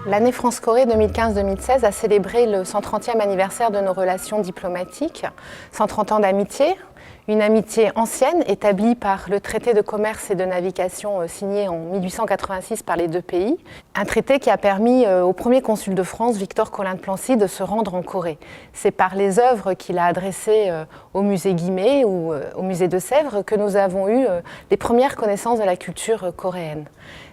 L'année France-Corée 2015-2016 a célébré le 130e anniversaire de nos relations diplomatiques, 130 ans d'amitié, une amitié ancienne établie par le traité de commerce et de navigation signé en 1886 par les deux pays, un traité qui a permis au premier consul de France, Victor Collin de Plancy, de se rendre en Corée. C'est par les œuvres qu'il a adressées au musée Guimet ou au musée de Sèvres que nous avons eu les premières connaissances de la culture coréenne.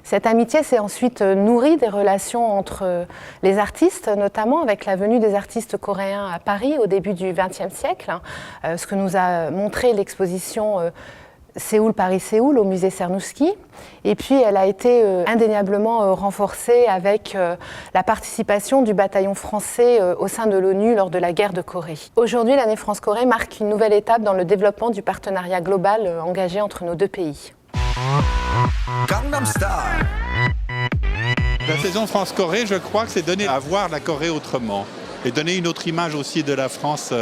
Cette amitié s'est ensuite nourrie des relations entre les artistes, notamment avec la venue des artistes coréens à Paris au début du XXe siècle, ce que nous a montré l'exposition Séoul-Paris-Séoul au musée Cernuschi. Et puis elle a été indéniablement renforcée avec la participation du bataillon français au sein de l'ONU lors de la guerre de Corée. Aujourd'hui, l'année France-Corée marque une nouvelle étape dans le développement du partenariat global engagé entre nos deux pays. La saison France-Corée, je crois que c'est donner à voir la Corée autrement et donner une autre image aussi de la France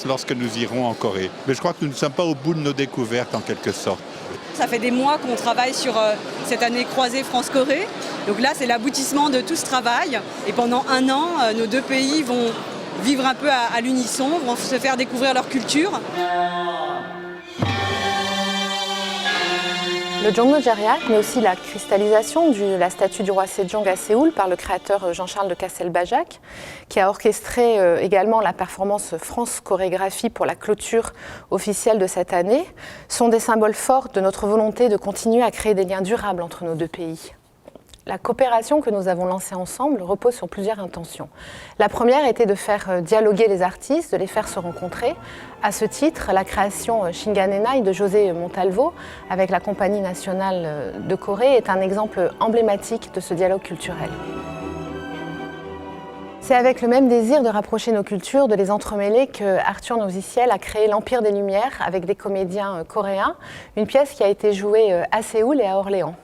lorsque nous irons en Corée. Mais je crois que nous ne sommes pas au bout de nos découvertes en quelque sorte. Ça fait des mois qu'on travaille sur cette année croisée France-Corée. Donc là, c'est l'aboutissement de tout ce travail. Et pendant un an, nos deux pays vont vivre un peu à l'unisson, vont se faire découvrir leur culture. Le Jongno-Jeriak, mais aussi la cristallisation de la statue du roi Sejong à Séoul par le créateur Jean-Charles de Castelbajac, qui a orchestré également la performance France Chorégraphie pour la clôture officielle de cette année, sont des symboles forts de notre volonté de continuer à créer des liens durables entre nos deux pays. La coopération que nous avons lancée ensemble repose sur plusieurs intentions. La première était de faire dialoguer les artistes, de les faire se rencontrer. À ce titre, la création Shinganenai de José Montalvo avec la Compagnie nationale de Corée est un exemple emblématique de ce dialogue culturel. C'est avec le même désir de rapprocher nos cultures, de les entremêler, que Arthur Noviciel a créé l'Empire des Lumières avec des comédiens coréens, une pièce qui a été jouée à Séoul et à Orléans.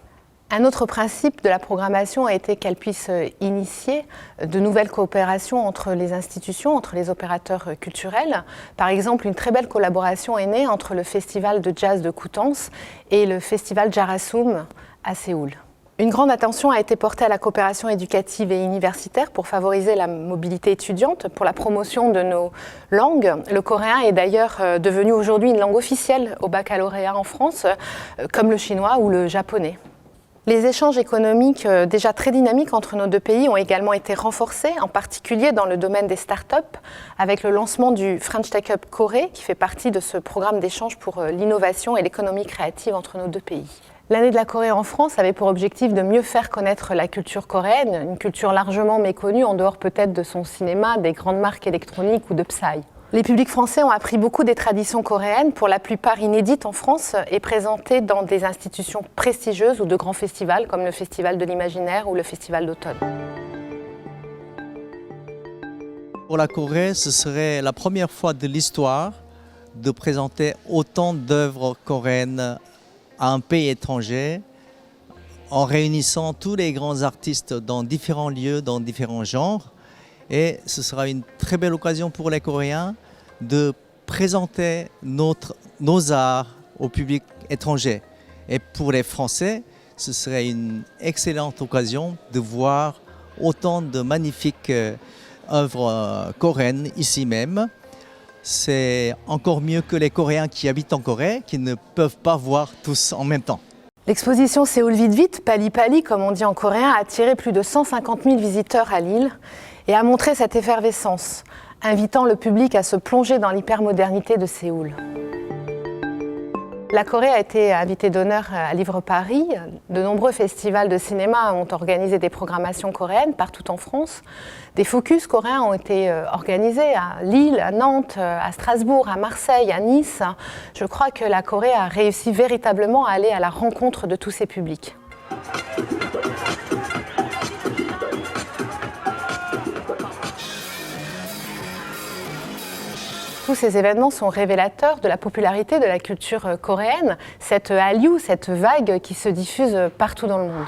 Un autre principe de la programmation a été qu'elle puisse initier de nouvelles coopérations entre les institutions, entre les opérateurs culturels. Par exemple, une très belle collaboration est née entre le Festival de jazz de Coutances et le Festival Jarasum à Séoul. Une grande attention a été portée à la coopération éducative et universitaire pour favoriser la mobilité étudiante, pour la promotion de nos langues. Le coréen est d'ailleurs devenu aujourd'hui une langue officielle au baccalauréat en France, comme le chinois ou le japonais. Les échanges économiques déjà très dynamiques entre nos deux pays ont également été renforcés, en particulier dans le domaine des startups, avec le lancement du French Tech Hub Corée, qui fait partie de ce programme d'échange pour l'innovation et l'économie créative entre nos deux pays. L'année de la Corée en France avait pour objectif de mieux faire connaître la culture coréenne, une culture largement méconnue en dehors peut-être de son cinéma, des grandes marques électroniques ou de Psy. Les publics français ont appris beaucoup des traditions coréennes, pour la plupart inédites en France, et présentées dans des institutions prestigieuses ou de grands festivals comme le Festival de l'Imaginaire ou le Festival d'automne. Pour la Corée, ce serait la première fois de l'histoire de présenter autant d'œuvres coréennes à un pays étranger, en réunissant tous les grands artistes dans différents lieux, dans différents genres. Et ce sera une très belle occasion pour les Coréens de présenter nos arts au public étranger. Et pour les Français, ce serait une excellente occasion de voir autant de magnifiques œuvres coréennes ici même. C'est encore mieux que les Coréens qui habitent en Corée, qui ne peuvent pas voir tous en même temps. L'exposition Séoul Vite Vite, Pali Pali comme on dit en coréen, a attiré plus de 150 000 visiteurs à Lille et a montré cette effervescence, invitant le public à se plonger dans l'hypermodernité de Séoul. La Corée a été invitée d'honneur à Livre Paris. De nombreux festivals de cinéma ont organisé des programmations coréennes partout en France. Des focus coréens ont été organisés à Lille, à Nantes, à Strasbourg, à Marseille, à Nice. Je crois que la Corée a réussi véritablement à aller à la rencontre de tous ses publics. Tous ces événements sont révélateurs de la popularité de la culture coréenne, cette hallyu, cette vague qui se diffuse partout dans le monde.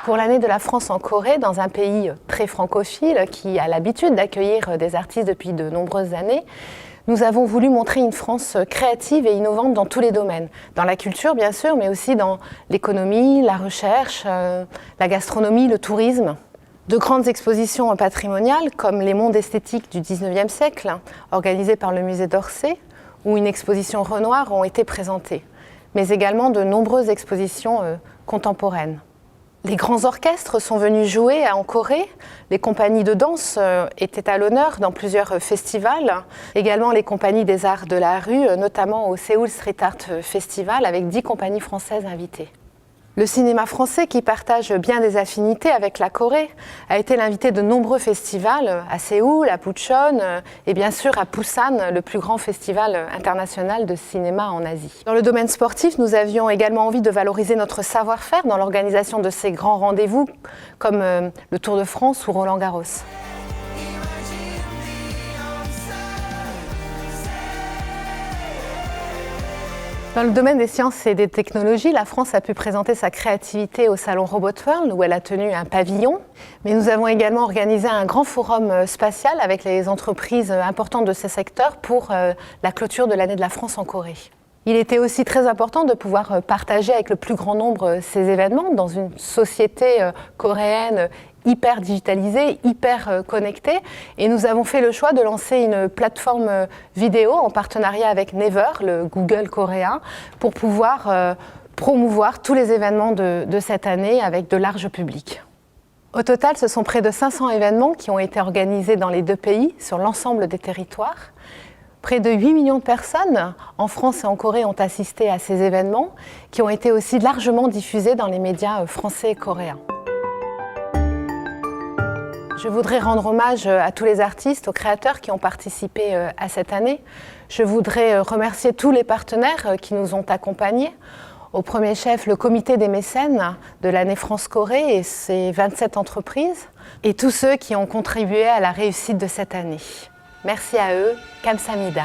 Pour l'année de la France en Corée, dans un pays très francophile qui a l'habitude d'accueillir des artistes depuis de nombreuses années, Nous avons voulu montrer une France créative et innovante dans tous les domaines. Dans la culture, bien sûr, mais aussi dans l'économie, la recherche, la gastronomie, le tourisme. De grandes expositions patrimoniales, comme les mondes esthétiques du XIXe siècle, organisées par le musée d'Orsay, ou une exposition Renoir, ont été présentées, mais également de nombreuses expositions contemporaines. Les grands orchestres sont venus jouer en Corée, les compagnies de danse étaient à l'honneur dans plusieurs festivals, également les compagnies des arts de la rue, notamment au Seoul Street Art Festival, avec 10 compagnies françaises invitées. Le cinéma français, qui partage bien des affinités avec la Corée, a été l'invité de nombreux festivals, à Séoul, à Bucheon et bien sûr à Busan, le plus grand festival international de cinéma en Asie. Dans le domaine sportif, nous avions également envie de valoriser notre savoir-faire dans l'organisation de ces grands rendez-vous, comme le Tour de France ou Roland-Garros. Dans le domaine des sciences et des technologies, la France a pu présenter sa créativité au salon Robot World, où elle a tenu un pavillon. Mais nous avons également organisé un grand forum spatial avec les entreprises importantes de ce secteur pour la clôture de l'année de la France en Corée. Il était aussi très important de pouvoir partager avec le plus grand nombre ces événements dans une société coréenne hyper digitalisée, hyper connectée. Et nous avons fait le choix de lancer une plateforme vidéo en partenariat avec Naver, le Google coréen, pour pouvoir promouvoir tous les événements de cette année avec de larges publics. Au total, ce sont près de 500 événements qui ont été organisés dans les deux pays, sur l'ensemble des territoires. Près de 8 millions de personnes en France et en Corée ont assisté à ces événements, qui ont été aussi largement diffusés dans les médias français et coréens. Je voudrais rendre hommage à tous les artistes, aux créateurs qui ont participé à cette année. Je voudrais remercier tous les partenaires qui nous ont accompagnés. Au premier chef, le comité des mécènes de l'année France-Corée et ses 27 entreprises, et tous ceux qui ont contribué à la réussite de cette année. Merci à eux, Kamsahamnida.